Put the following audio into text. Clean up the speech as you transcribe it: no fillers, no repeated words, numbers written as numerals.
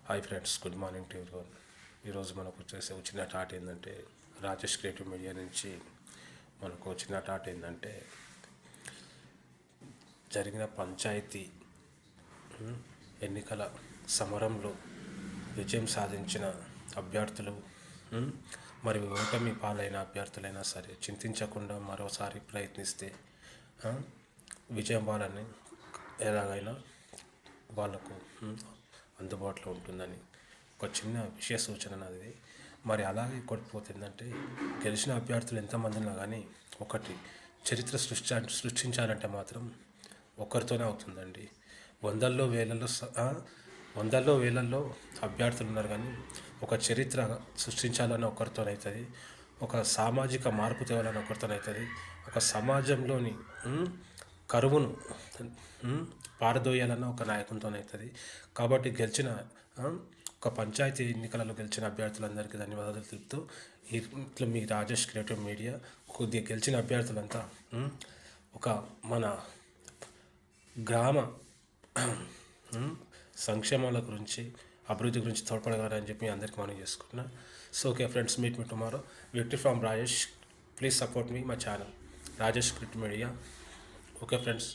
Hi friends, good morning to everyone. ఈరోజు మనకు వచ్చేసి వచ్చిన టాట్ ఏంటంటే రాజేష్ క్రియేటివ్ మీడియా నుంచి మనకు వచ్చిన టాట్ ఏంటంటే జరిగిన పంచాయతీ ఎన్నికల సమరంలో విజయం సాధించిన అభ్యర్థులు మరి ఓటమి పాలైన అభ్యర్థులైనా సరే చింతించకుండా మరోసారి ప్రయత్నిస్తే విజయం వాళ్ళని ఎలాగైనా వాళ్ళకు అందుబాటులో ఉంటుందని ఒక చిన్న విషయ సూచన నాది. మరి అలాగే కొట్టుకుపోతుందంటే గెలిచిన అభ్యర్థులు ఎంతమందినా కానీ ఒకటి చరిత్ర సృష్టించాలంటే మాత్రం ఒక్కరితోనే అవుతుందండి. వందల్లో వేలల్లో అభ్యర్థులు ఉన్నారు కానీ ఒక చరిత్ర సృష్టించాలని ఒకరితోనవుతుంది, ఒక సామాజిక మార్పు తేవాలని ఒకరితోనవుతుంది, ఒక సమాజంలోని కరువును పారదోయాలన్న ఒక నాయకునితోనవుతుంది. కాబట్టి గెలిచిన ఒక పంచాయతీ ఎన్నికలలో గెలిచిన అభ్యర్థులందరికీ ధన్యవాదాలు తెలుపుతూ ఇట్లా మీ రాజేష్ క్రియేటివ్ మీడియా కొద్దిగా గెలిచిన అభ్యర్థులంతా ఒక మన గ్రామ సంక్షేమాల గురించి అభివృద్ధి గురించి తోడ్పడగలరని చెప్పి అందరికీ మనం చేసుకుంటున్నా. So okay friends, meet me tomorrow. Victory from Rajesh. Please support me my channel Rajesh creative media. Okay friends.